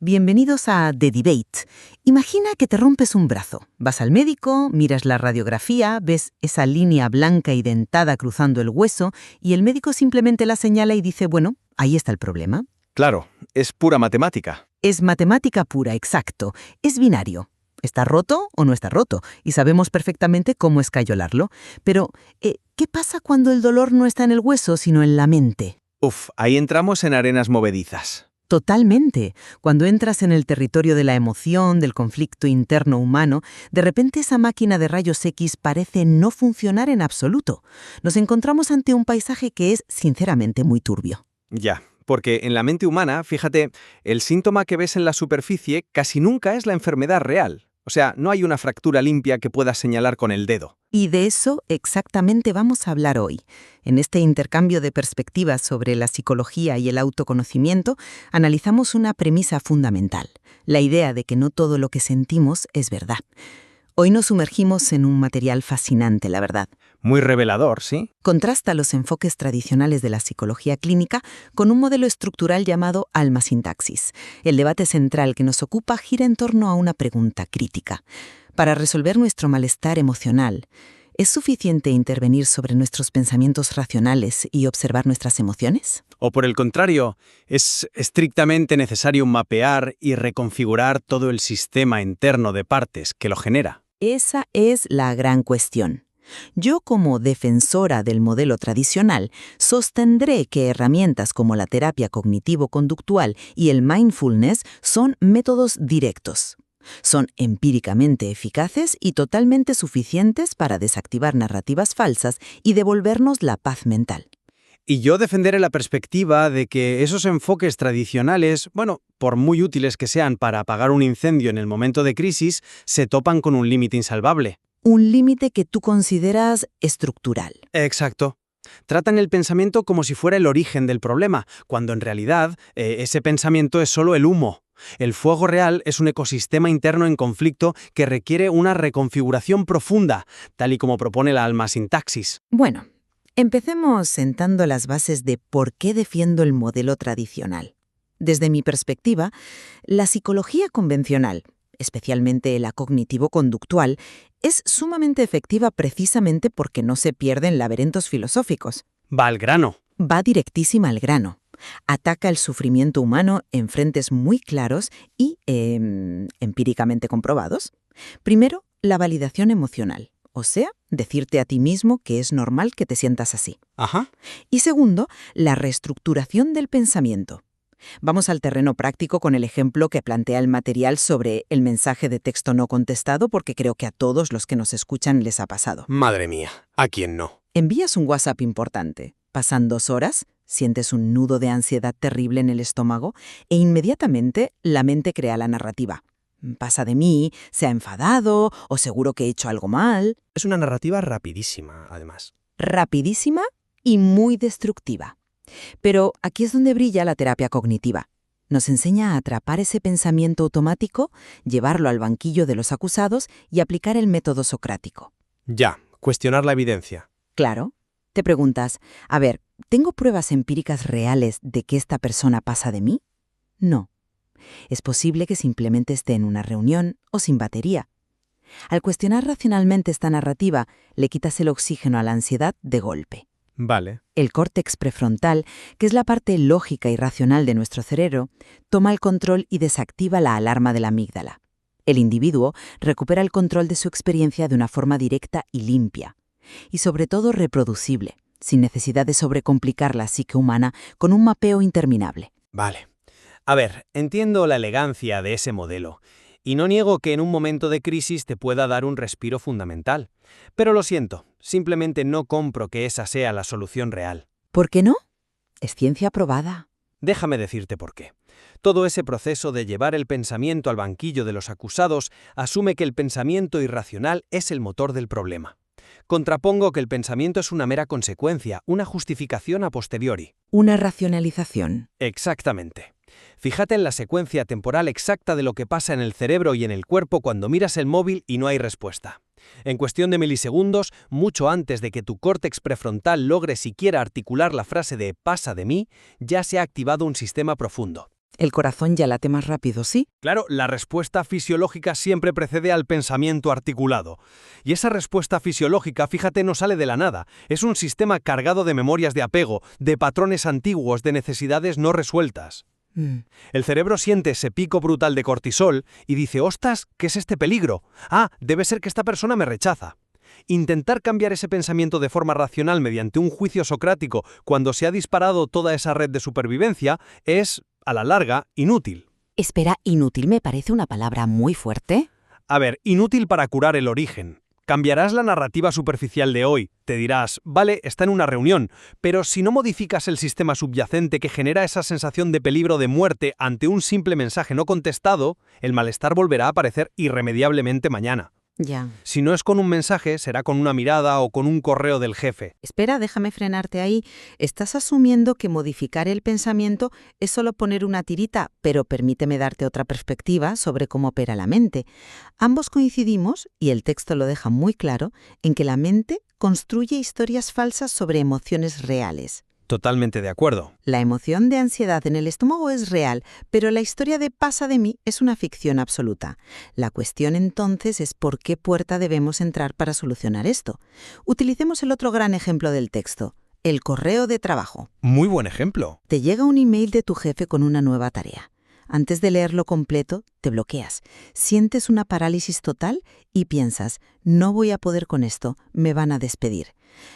Bienvenidos a The Debate. Imagina que te rompes un brazo. Vas al médico, miras la radiografía, ves esa línea blanca y dentada cruzando el hueso y el médico simplemente la señala y dice, bueno, ahí está el problema. Claro, es pura matemática. Es matemática pura, exacto. Es binario. ¿Está roto o no está roto? Y sabemos perfectamente cómo escayolarlo. Pero, ¿qué pasa cuando el dolor no está en el hueso, sino en la mente? Ahí entramos en arenas movedizas. Totalmente. Cuando entras en el territorio de la emoción, del conflicto interno humano, de repente esa máquina de rayos X parece no funcionar en absoluto. Nos encontramos ante un paisaje que es, sinceramente, muy turbio. Ya, porque en la mente humana, fíjate, el síntoma que ves en la superficie casi nunca es la enfermedad real. O sea, no hay una fractura limpia que puedas señalar con el dedo. Y de eso exactamente vamos a hablar hoy. En este intercambio de perspectivas sobre la psicología y el autoconocimiento, analizamos una premisa fundamental, la idea de que no todo lo que sentimos es verdad. Hoy nos sumergimos en un material fascinante, la verdad. Muy revelador, ¿sí? Contrasta los enfoques tradicionales de la psicología clínica con un modelo estructural llamado alma-sintaxis. El debate central que nos ocupa gira en torno a una pregunta crítica. Para resolver nuestro malestar emocional, ¿es suficiente intervenir sobre nuestros pensamientos racionales y observar nuestras emociones? O por el contrario, ¿es estrictamente necesario mapear y reconfigurar todo el sistema interno de partes que lo genera? Esa es la gran cuestión. Yo, como defensora del modelo tradicional, sostendré que herramientas como la terapia cognitivo-conductual y el mindfulness son métodos directos. Son empíricamente eficaces y totalmente suficientes para desactivar narrativas falsas y devolvernos la paz mental. Y yo defenderé la perspectiva de que esos enfoques tradicionales, por muy útiles que sean para apagar un incendio en el momento de crisis, se topan con un límite insalvable. Un límite que tú consideras estructural. Exacto. Tratan el pensamiento como si fuera el origen del problema, cuando en realidad ese pensamiento es solo el humo. El fuego real es un ecosistema interno en conflicto que requiere una reconfiguración profunda, tal y como propone la alma-sintaxis. Bueno, empecemos sentando las bases de por qué defiendo el modelo tradicional. Desde mi perspectiva, la psicología convencional, especialmente la cognitivo-conductual, es sumamente efectiva precisamente porque no se pierde en laberintos filosóficos. Va al grano. Va directísima al grano. Ataca el sufrimiento humano en frentes muy claros y empíricamente comprobados. Primero, la validación emocional, o sea, decirte a ti mismo que es normal que te sientas así. Ajá. Y segundo, la reestructuración del pensamiento. Vamos al terreno práctico con el ejemplo que plantea el material sobre el mensaje de texto no contestado, porque creo que a todos los que nos escuchan les ha pasado. Madre mía, ¿a quién no? Envías un WhatsApp importante. Pasan 2 horas, sientes un nudo de ansiedad terrible en el estómago e inmediatamente la mente crea la narrativa. Pasa de mí, se ha enfadado o seguro que he hecho algo mal. Es una narrativa rapidísima, además. Rapidísima y muy destructiva. Pero aquí es donde brilla la terapia cognitiva. Nos enseña a atrapar ese pensamiento automático, llevarlo al banquillo de los acusados y aplicar el método socrático. Ya, cuestionar la evidencia. Claro. Te preguntas, a ver, ¿tengo pruebas empíricas reales de que esta persona pasa de mí? No. Es posible que simplemente esté en una reunión o sin batería. Al cuestionar racionalmente esta narrativa, le quitas el oxígeno a la ansiedad de golpe. Vale. El córtex prefrontal, que es la parte lógica y racional de nuestro cerebro, toma el control y desactiva la alarma de la amígdala. El individuo recupera el control de su experiencia de una forma directa y limpia. Y sobre todo reproducible, sin necesidad de sobrecomplicar la psique humana con un mapeo interminable. Vale. A ver, entiendo la elegancia de ese modelo. Y no niego que en un momento de crisis te pueda dar un respiro fundamental. Pero lo siento, simplemente no compro que esa sea la solución real. ¿Por qué no? Es ciencia probada. Déjame decirte por qué. Todo ese proceso de llevar el pensamiento al banquillo de los acusados asume que el pensamiento irracional es el motor del problema. Contrapongo que el pensamiento es una mera consecuencia, una justificación a posteriori. Una racionalización. Exactamente. Fíjate en la secuencia temporal exacta de lo que pasa en el cerebro y en el cuerpo cuando miras el móvil y no hay respuesta. En cuestión de milisegundos, mucho antes de que tu córtex prefrontal logre siquiera articular la frase de «pasa de mí», ya se ha activado un sistema profundo. El corazón ya late más rápido, ¿sí? Claro, la respuesta fisiológica siempre precede al pensamiento articulado. Y esa respuesta fisiológica, fíjate, no sale de la nada. Es un sistema cargado de memorias de apego, de patrones antiguos, de necesidades no resueltas. El cerebro siente ese pico brutal de cortisol y dice, ¡ostras! ¿Qué es este peligro? Ah, debe ser que esta persona me rechaza. Intentar cambiar ese pensamiento de forma racional mediante un juicio socrático cuando se ha disparado toda esa red de supervivencia es, a la larga, inútil. Espera, inútil me parece una palabra muy fuerte. A ver, inútil para curar el origen. Cambiarás la narrativa superficial de hoy. Te dirás, vale, está en una reunión, pero si no modificas el sistema subyacente que genera esa sensación de peligro de muerte ante un simple mensaje no contestado, el malestar volverá a aparecer irremediablemente mañana. Ya. Si no es con un mensaje, será con una mirada o con un correo del jefe. Espera, déjame frenarte ahí. Estás asumiendo que modificar el pensamiento es solo poner una tirita, pero permíteme darte otra perspectiva sobre cómo opera la mente. Ambos coincidimos, y el texto lo deja muy claro, en que la mente construye historias falsas sobre emociones reales. Totalmente de acuerdo. La emoción de ansiedad en el estómago es real, pero la historia de pasa de mí es una ficción absoluta. La cuestión entonces es por qué puerta debemos entrar para solucionar esto. Utilicemos el otro gran ejemplo del texto, el correo de trabajo. Muy buen ejemplo. Te llega un email de tu jefe con una nueva tarea. Antes de leerlo completo, te bloqueas. Sientes una parálisis total y piensas, no voy a poder con esto, me van a despedir.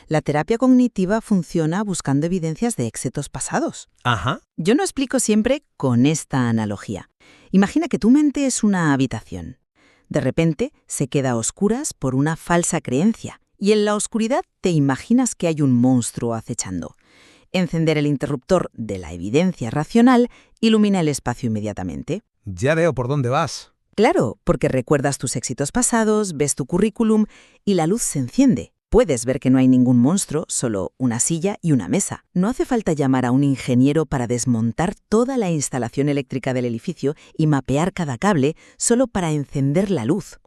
La terapia cognitiva funciona buscando evidencias de éxitos pasados. Ajá. Yo lo explico siempre con esta analogía. Imagina que tu mente es una habitación. De repente se queda a oscuras por una falsa creencia y en la oscuridad te imaginas que hay un monstruo acechando. Encender el interruptor de la evidencia racional ilumina el espacio inmediatamente. Ya veo por dónde vas. Claro, porque recuerdas tus éxitos pasados, ves tu currículum y la luz se enciende. Puedes ver que no hay ningún monstruo, solo una silla y una mesa. No hace falta llamar a un ingeniero para desmontar toda la instalación eléctrica del edificio y mapear cada cable solo para encender la luz.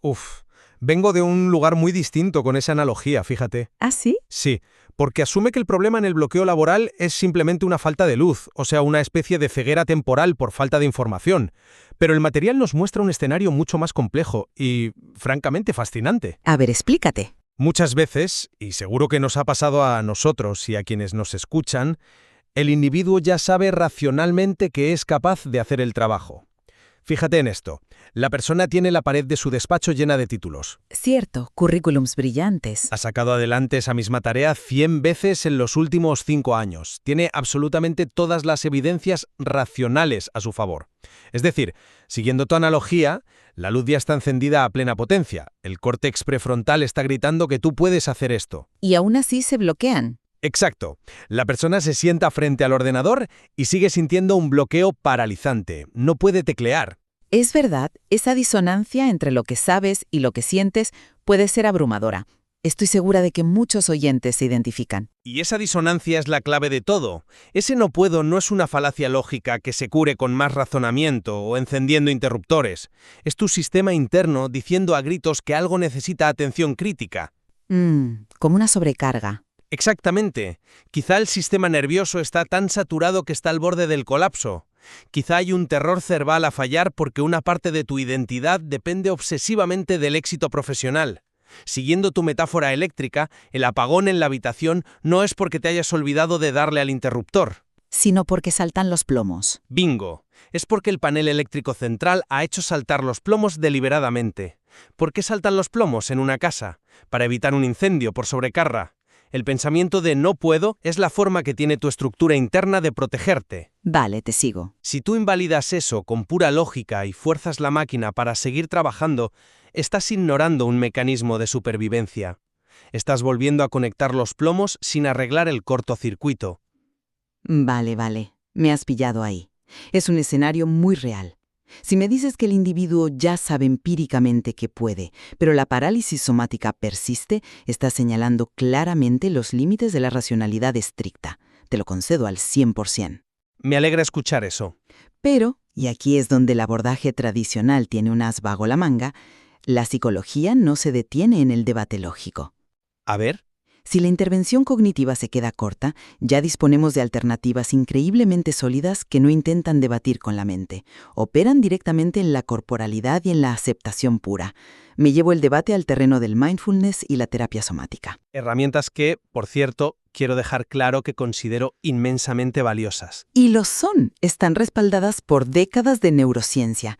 Vengo de un lugar muy distinto con esa analogía, fíjate. ¿Ah, sí? Sí, porque asume que el problema en el bloqueo laboral es simplemente una falta de luz, o sea, una especie de ceguera temporal por falta de información. Pero el material nos muestra un escenario mucho más complejo y, francamente, fascinante. A ver, explícate. Muchas veces, y seguro que nos ha pasado a nosotros y a quienes nos escuchan, el individuo ya sabe racionalmente que es capaz de hacer el trabajo. Fíjate en esto. La persona tiene la pared de su despacho llena de títulos. Cierto, currículums brillantes. Ha sacado adelante esa misma tarea 100 veces en los últimos 5 años. Tiene absolutamente todas las evidencias racionales a su favor. Es decir, siguiendo tu analogía, la luz ya está encendida a plena potencia. El córtex prefrontal está gritando que tú puedes hacer esto. Y aún así se bloquean. Exacto. La persona se sienta frente al ordenador y sigue sintiendo un bloqueo paralizante. No puede teclear. Es verdad, esa disonancia entre lo que sabes y lo que sientes puede ser abrumadora. Estoy segura de que muchos oyentes se identifican. Y esa disonancia es la clave de todo. Ese no puedo no es una falacia lógica que se cure con más razonamiento o encendiendo interruptores. Es tu sistema interno diciendo a gritos que algo necesita atención crítica. Como una sobrecarga. Exactamente. Quizá el sistema nervioso está tan saturado que está al borde del colapso. Quizá hay un terror cerval a fallar porque una parte de tu identidad depende obsesivamente del éxito profesional. Siguiendo tu metáfora eléctrica, el apagón en la habitación no es porque te hayas olvidado de darle al interruptor. Sino porque saltan los plomos. Bingo. Es porque el panel eléctrico central ha hecho saltar los plomos deliberadamente. ¿Por qué saltan los plomos en una casa? Para evitar un incendio por sobrecarga. El pensamiento de no puedo es la forma que tiene tu estructura interna de protegerte. Vale, te sigo. Si tú invalidas eso con pura lógica y fuerzas la máquina para seguir trabajando, estás ignorando un mecanismo de supervivencia. Estás volviendo a conectar los plomos sin arreglar el cortocircuito. Vale. Me has pillado ahí. Es un escenario muy real. Si me dices que el individuo ya sabe empíricamente que puede, pero la parálisis somática persiste, estás señalando claramente los límites de la racionalidad estricta. Te lo concedo al 100%. Me alegra escuchar eso. Pero, y aquí es donde el abordaje tradicional tiene un as bajo la manga, la psicología no se detiene en el debate lógico. A ver. Si la intervención cognitiva se queda corta, ya disponemos de alternativas increíblemente sólidas que no intentan debatir con la mente. Operan directamente en la corporalidad y en la aceptación pura. Me llevo el debate al terreno del mindfulness y la terapia somática. Herramientas que, por cierto, quiero dejar claro que considero inmensamente valiosas. Y lo son. Están respaldadas por décadas de neurociencia.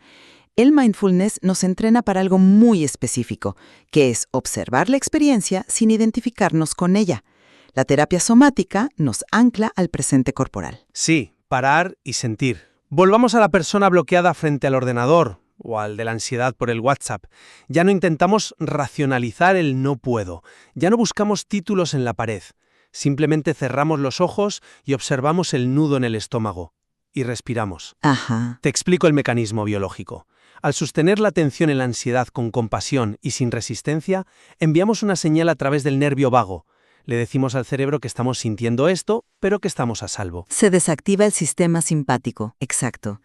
El mindfulness nos entrena para algo muy específico, que es observar la experiencia sin identificarnos con ella. La terapia somática nos ancla al presente corporal. Sí, parar y sentir. Volvamos a la persona bloqueada frente al ordenador o al de la ansiedad por el WhatsApp. Ya no intentamos racionalizar el no puedo. Ya no buscamos títulos en la pared. Simplemente cerramos los ojos y observamos el nudo en el estómago. Y respiramos. Ajá. Te explico el mecanismo biológico. Al sostener la atención en la ansiedad con compasión y sin resistencia, enviamos una señal a través del nervio vago. Le decimos al cerebro que estamos sintiendo esto, pero que estamos a salvo. Se desactiva el sistema simpático. Exacto.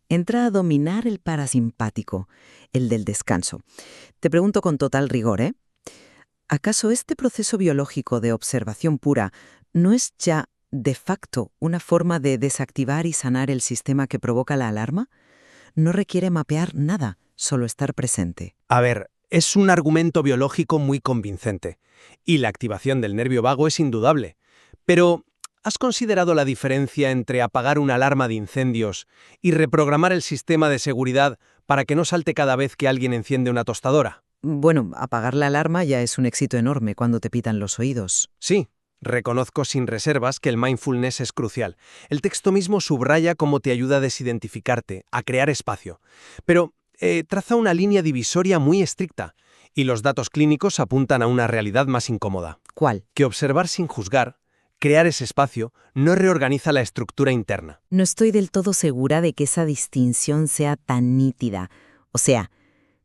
Entra a dominar el parasimpático, el del descanso. Te pregunto con total rigor, ¿eh? ¿Acaso este proceso biológico de observación pura no es ya, de facto, una forma de desactivar y sanar el sistema que provoca la alarma? No requiere mapear nada, solo estar presente. A ver, es un argumento biológico muy convincente, y la activación del nervio vago es indudable. Pero, ¿has considerado la diferencia entre apagar una alarma de incendios y reprogramar el sistema de seguridad para que no salte cada vez que alguien enciende una tostadora? Bueno, apagar la alarma ya es un éxito enorme cuando te pitan los oídos. Sí, reconozco sin reservas que el mindfulness es crucial. El texto mismo subraya cómo te ayuda a desidentificarte, a crear espacio. Pero traza una línea divisoria muy estricta, y los datos clínicos apuntan a una realidad más incómoda. ¿Cuál? Que observar sin juzgar, crear ese espacio, no reorganiza la estructura interna. No estoy del todo segura de que esa distinción sea tan nítida. O sea,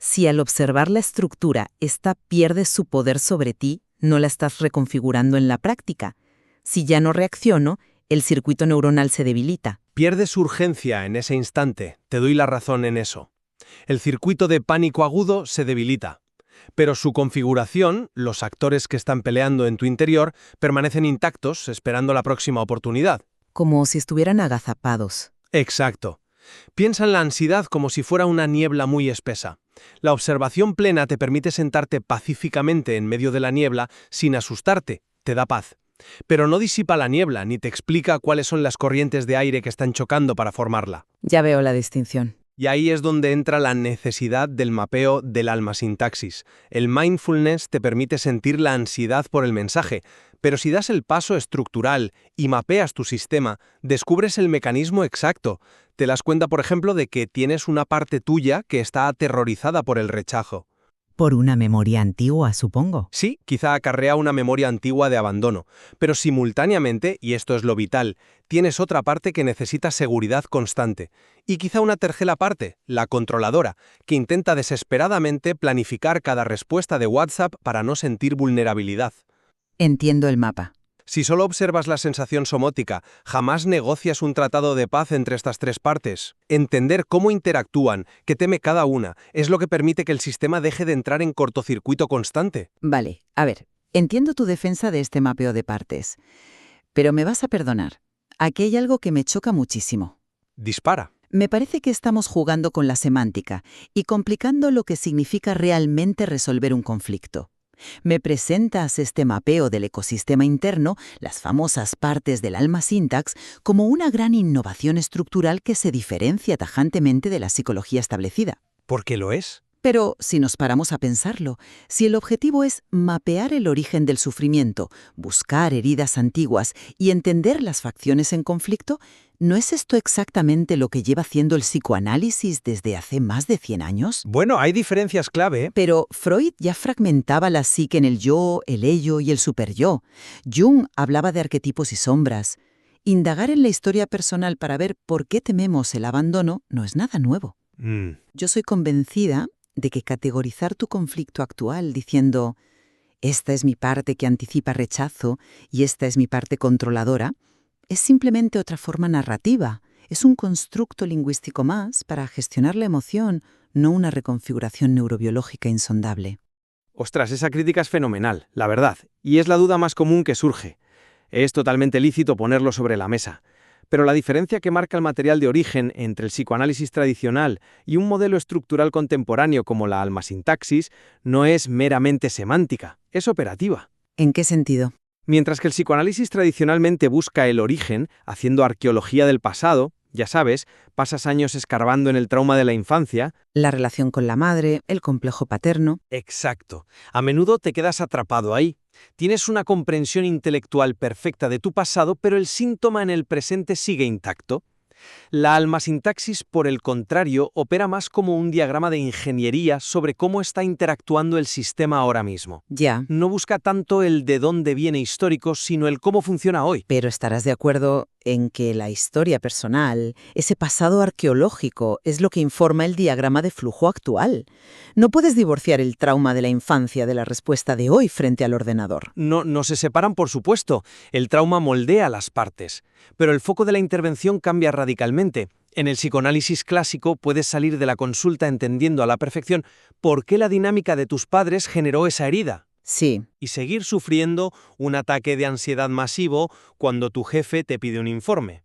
si al observar la estructura, ésta pierde su poder sobre ti, no la estás reconfigurando en la práctica. Si ya no reacciono, el circuito neuronal se debilita. Pierde su urgencia en ese instante, te doy la razón en eso. El circuito de pánico agudo se debilita. Pero su configuración, los actores que están peleando en tu interior, permanecen intactos esperando la próxima oportunidad. Como si estuvieran agazapados. Exacto. Piensa en la ansiedad como si fuera una niebla muy espesa. La observación plena te permite sentarte pacíficamente en medio de la niebla sin asustarte, te da paz. Pero no disipa la niebla ni te explica cuáles son las corrientes de aire que están chocando para formarla. Ya veo la distinción. Y ahí es donde entra la necesidad del mapeo del alma-sintaxis. El mindfulness te permite sentir la ansiedad por el mensaje, pero si das el paso estructural y mapeas tu sistema, descubres el mecanismo exacto. Te das cuenta, por ejemplo, de que tienes una parte tuya que está aterrorizada por el rechazo. Por una memoria antigua, supongo. Sí, quizá acarrea una memoria antigua de abandono, pero simultáneamente, y esto es lo vital, tienes otra parte que necesita seguridad constante. Y quizá una tercera parte, la controladora, que intenta desesperadamente planificar cada respuesta de WhatsApp para no sentir vulnerabilidad. Entiendo el mapa. Si solo observas la sensación somótica, jamás negocias un tratado de paz entre estas tres partes. Entender cómo interactúan, qué teme cada una, es lo que permite que el sistema deje de entrar en cortocircuito constante. Vale, a ver, entiendo tu defensa de este mapeo de partes. Pero me vas a perdonar. Aquí hay algo que me choca muchísimo. Dispara. Me parece que estamos jugando con la semántica y complicando lo que significa realmente resolver un conflicto. Me presentas este mapeo del ecosistema interno, las famosas partes del alma sintax, como una gran innovación estructural que se diferencia tajantemente de la psicología establecida. ¿Por qué lo es? Pero si nos paramos a pensarlo, si el objetivo es mapear el origen del sufrimiento, buscar heridas antiguas y entender las facciones en conflicto, ¿no es esto exactamente lo que lleva haciendo el psicoanálisis desde hace más de 100 años? Bueno, hay diferencias clave. Pero Freud ya fragmentaba la psique en el yo, el ello y el superyo. Jung hablaba de arquetipos y sombras. Indagar en la historia personal para ver por qué tememos el abandono no es nada nuevo. Yo soy convencida de que categorizar tu conflicto actual diciendo «esta es mi parte que anticipa rechazo y esta es mi parte controladora» es simplemente otra forma narrativa, es un constructo lingüístico más para gestionar la emoción, no una reconfiguración neurobiológica insondable. Ostras, esa crítica es fenomenal, la verdad, y es la duda más común que surge. Es totalmente lícito ponerlo sobre la mesa. Pero la diferencia que marca el material de origen entre el psicoanálisis tradicional y un modelo estructural contemporáneo como la almasintaxis no es meramente semántica, es operativa. ¿En qué sentido? Mientras que el psicoanálisis tradicionalmente busca el origen, haciendo arqueología del pasado, ya sabes, pasas años escarbando en el trauma de la infancia. La relación con la madre, el complejo paterno. Exacto. A menudo te quedas atrapado ahí. Tienes una comprensión intelectual perfecta de tu pasado, pero el síntoma en el presente sigue intacto. La almasintaxis, por el contrario, opera más como un diagrama de ingeniería sobre cómo está interactuando el sistema ahora mismo. Ya, No busca tanto el de dónde viene histórico, sino el cómo funciona hoy. pero estarás de acuerdo en que la historia personal, ese pasado arqueológico, es lo que informa el diagrama de flujo actual. No puedes divorciar el trauma de la infancia de la respuesta de hoy frente al ordenador. No se separan, por supuesto. El trauma moldea las partes. Pero el foco de la intervención cambia radicalmente. En el psicoanálisis clásico puedes salir de la consulta entendiendo a la perfección por qué la dinámica de tus padres generó esa herida. Sí, Y seguir sufriendo un ataque de ansiedad masivo cuando tu jefe te pide un informe.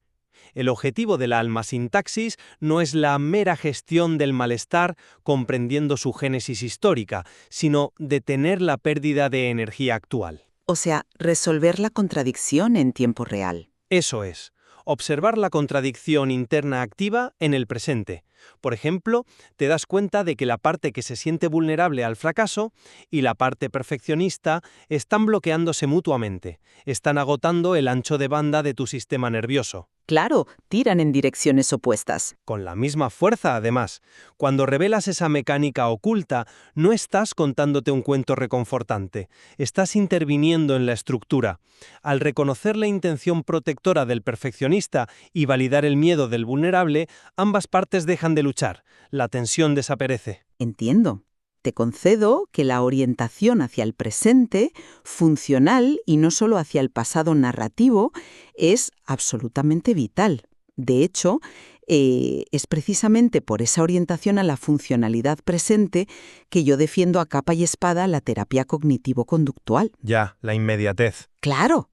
El objetivo de la almasintaxis no es la mera gestión del malestar comprendiendo su génesis histórica, sino detener la pérdida de energía actual. o sea, resolver la contradicción en tiempo real. Eso es, observar la contradicción interna activa en el presente. Por ejemplo, te das cuenta de que la parte que se siente vulnerable al fracaso y la parte perfeccionista están bloqueándose mutuamente, están agotando el ancho de banda de tu sistema nervioso. Claro, tiran en direcciones opuestas. Con la misma fuerza, además. Cuando revelas esa mecánica oculta, no estás contándote un cuento reconfortante, estás interviniendo en la estructura. Al reconocer la intención protectora del perfeccionista y validar el miedo del vulnerable, ambas partes dejan de luchar, la tensión desaparece. Entiendo. Te concedo que la orientación hacia el presente, funcional y no solo hacia el pasado narrativo, es absolutamente vital. De hecho, es precisamente por esa orientación a la funcionalidad presente que yo defiendo a capa y espada la terapia cognitivo-conductual. Ya, la inmediatez. ¡Claro!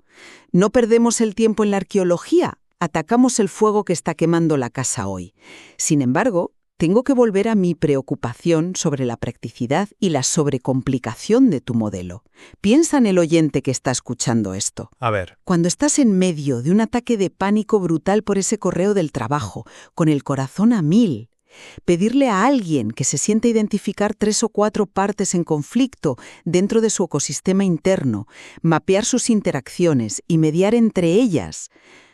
No perdemos el tiempo en la arqueología, atacamos el fuego que está quemando la casa hoy. Sin embargo, tengo que volver a mi preocupación sobre la practicidad y la sobrecomplicación de tu modelo. Piensa en el oyente que está escuchando esto. A ver, Cuando estás en medio de un ataque de pánico brutal por ese correo del trabajo, con el corazón a 1000, pedirle a alguien que se sienta identificar 3 o 4 partes en conflicto dentro de su ecosistema interno, mapear sus interacciones y mediar entre ellas,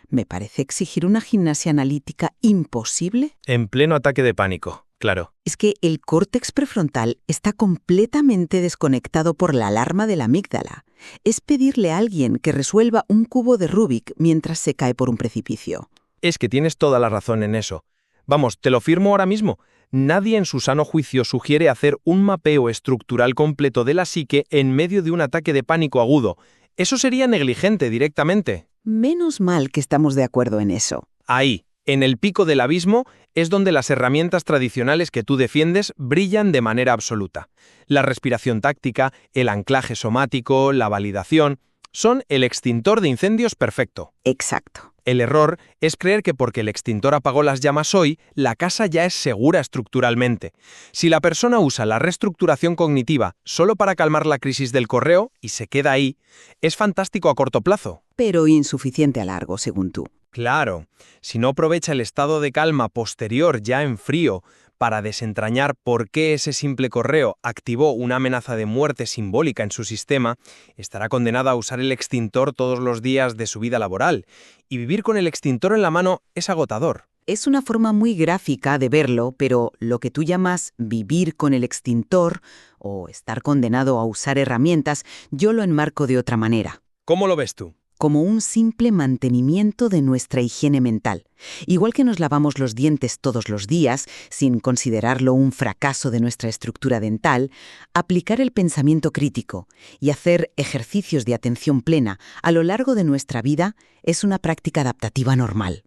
me parece exigir una gimnasia analítica imposible. en pleno ataque de pánico, claro. Es que el córtex prefrontal está completamente desconectado por la alarma de la amígdala. Es pedirle a alguien que resuelva un cubo de Rubik mientras se cae por un precipicio. Es que tienes toda la razón en eso. Vamos, te lo firmo ahora mismo. Nadie en su sano juicio sugiere hacer un mapeo estructural completo de la psique en medio de un ataque de pánico agudo. Eso sería negligente directamente. Menos mal que estamos de acuerdo en eso. Ahí, en el pico del abismo, es donde las herramientas tradicionales que tú defiendes brillan de manera absoluta. La respiración táctica, el anclaje somático, la validación, son el extintor de incendios perfecto. Exacto. El error es creer que porque el extintor apagó las llamas hoy, la casa ya es segura estructuralmente. Si la persona usa la reestructuración cognitiva solo para calmar la crisis del correo y se queda ahí, es fantástico a corto plazo. Pero insuficiente a largo, según tú. Claro, si no aprovecha el estado de calma posterior ya en frío para desentrañar por qué ese simple correo activó una amenaza de muerte simbólica en su sistema, estará condenada a usar el extintor todos los días de su vida laboral. Y vivir con el extintor en la mano es agotador. Es una forma muy gráfica de verlo, pero lo que tú llamas vivir con el extintor o estar condenado a usar herramientas, yo lo enmarco de otra manera. ¿Cómo lo ves tú? Como un simple mantenimiento de nuestra higiene mental. Igual que nos lavamos los dientes todos los días, sin considerarlo un fracaso de nuestra estructura dental, aplicar el pensamiento crítico y hacer ejercicios de atención plena a lo largo de nuestra vida es una práctica adaptativa normal.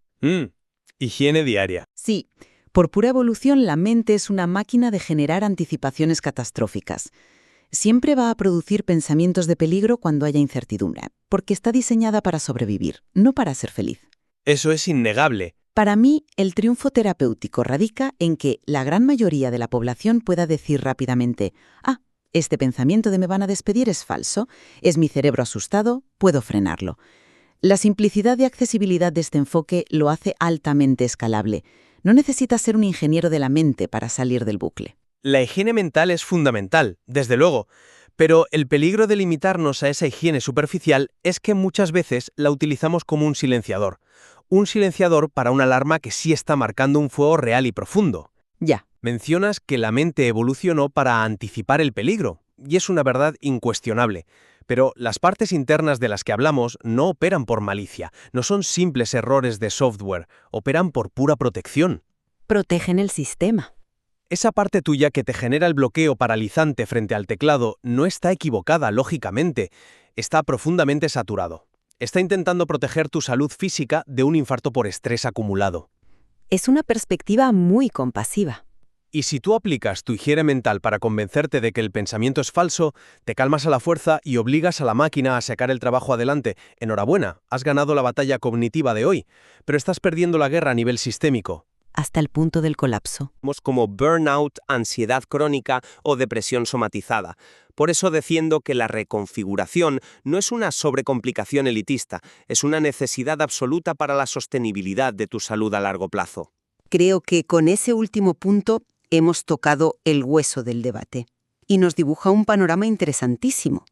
Higiene diaria. Sí, por pura evolución la mente es una máquina de generar anticipaciones catastróficas. Siempre va a producir pensamientos de peligro cuando haya incertidumbre, porque está diseñada para sobrevivir, no para ser feliz. Eso es innegable. Para mí, el triunfo terapéutico radica en que la gran mayoría de la población pueda decir rápidamente: «Ah, este pensamiento de me van a despedir es falso, es mi cerebro asustado, puedo frenarlo». La simplicidad y accesibilidad de este enfoque lo hace altamente escalable. No necesitas ser un ingeniero de la mente para salir del bucle. La higiene mental es fundamental, desde luego, pero el peligro de limitarnos a esa higiene superficial es que muchas veces la utilizamos como un silenciador para una alarma que sí está marcando un fuego real y profundo. Ya. Mencionas que la mente evolucionó para anticipar el peligro, y es una verdad incuestionable. Pero las partes internas de las que hablamos no operan por malicia, no son simples errores de software, operan por pura protección. Protegen el sistema. Esa parte tuya que te genera el bloqueo paralizante frente al teclado no está equivocada, lógicamente, está profundamente saturado. Está intentando proteger tu salud física de un infarto por estrés acumulado. Es una perspectiva muy compasiva. Y si tú aplicas tu higiene mental para convencerte de que el pensamiento es falso, te calmas a la fuerza y obligas a la máquina a sacar el trabajo adelante. Enhorabuena, has ganado la batalla cognitiva de hoy, pero estás perdiendo la guerra a nivel sistémico. Hasta el punto del colapso. Como burnout, ansiedad crónica o depresión somatizada. Por eso defiendo que la reconfiguración no es una sobrecomplicación elitista, es una necesidad absoluta para la sostenibilidad de tu salud a largo plazo. Creo que con ese último punto hemos tocado el hueso del debate y nos dibuja un panorama interesantísimo.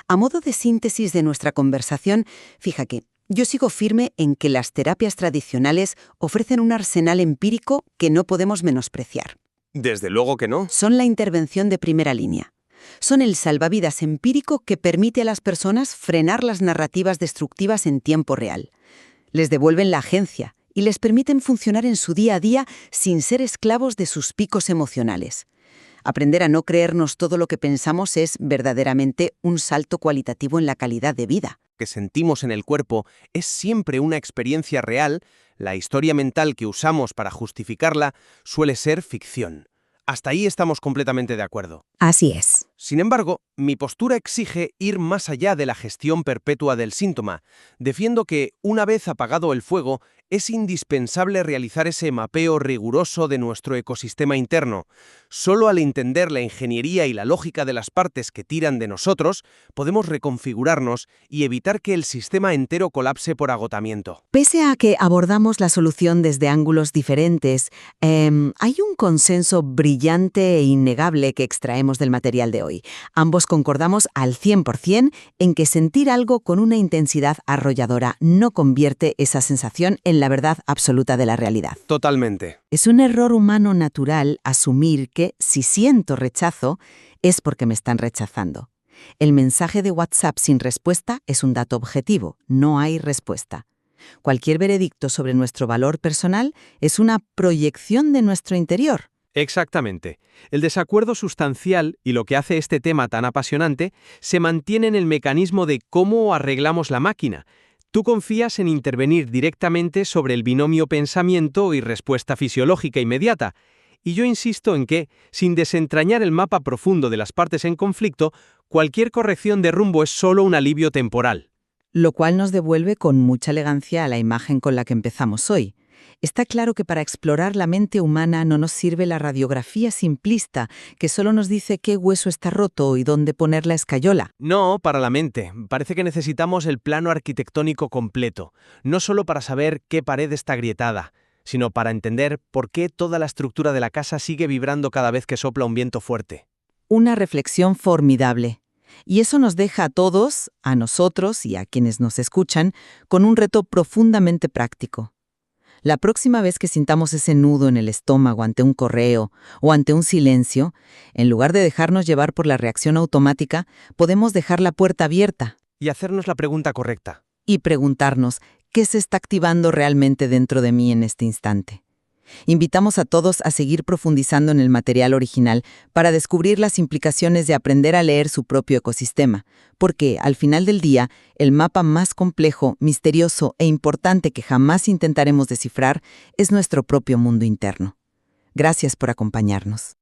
A modo de síntesis de nuestra conversación, fija que yo sigo firme en que las terapias tradicionales ofrecen un arsenal empírico que no podemos menospreciar. Desde luego que no. Son la intervención de primera línea. Son el salvavidas empírico que permite a las personas frenar las narrativas destructivas en tiempo real. Les devuelven la agencia y les permiten funcionar en su día a día sin ser esclavos de sus picos emocionales. Aprender a no creernos todo lo que pensamos es verdaderamente un salto cualitativo en la calidad de vida. Que sentimos en el cuerpo es siempre una experiencia real, la historia mental que usamos para justificarla suele ser ficción. Hasta ahí estamos completamente de acuerdo. Así es. Sin embargo, mi postura exige ir más allá de la gestión perpetua del síntoma. Defiendo que, una vez apagado el fuego, es indispensable realizar ese mapeo riguroso de nuestro ecosistema interno. Solo al entender la ingeniería y la lógica de las partes que tiran de nosotros, podemos reconfigurarnos y evitar que el sistema entero colapse por agotamiento. Pese a que abordamos la solución desde ángulos diferentes, hay un consenso brillante e innegable que extraemos del material de hoy. Ambos concordamos al 100% en que sentir algo con una intensidad arrolladora no convierte esa sensación en la verdad absoluta de la realidad. Totalmente. Es un error humano natural asumir que si siento rechazo es porque me están rechazando. El mensaje de WhatsApp sin respuesta es un dato objetivo, no hay respuesta. Cualquier veredicto sobre nuestro valor personal es una proyección de nuestro interior. Exactamente. El desacuerdo sustancial y lo que hace este tema tan apasionante se mantiene en el mecanismo de cómo arreglamos la máquina. Tú confías en intervenir directamente sobre el binomio pensamiento y respuesta fisiológica inmediata, y yo insisto en que, sin desentrañar el mapa profundo de las partes en conflicto, cualquier corrección de rumbo es solo un alivio temporal. Lo cual nos devuelve con mucha elegancia a la imagen con la que empezamos hoy. Está claro que para explorar la mente humana no nos sirve la radiografía simplista, que solo nos dice qué hueso está roto y dónde poner la escayola. No, para la mente. Parece que necesitamos el plano arquitectónico completo, no solo para saber qué pared está agrietada, sino para entender por qué toda la estructura de la casa sigue vibrando cada vez que sopla un viento fuerte. Una reflexión formidable. Y eso nos deja a todos, a nosotros y a quienes nos escuchan, con un reto profundamente práctico. La próxima vez que sintamos ese nudo en el estómago ante un correo o ante un silencio, en lugar de dejarnos llevar por la reacción automática, podemos dejar la puerta abierta Y hacernos la pregunta correcta. y preguntarnos qué se está activando realmente dentro de mí en este instante. Invitamos a todos a seguir profundizando en el material original para descubrir las implicaciones de aprender a leer su propio ecosistema, porque, al final del día, el mapa más complejo, misterioso e importante que jamás intentaremos descifrar es nuestro propio mundo interno. Gracias por acompañarnos.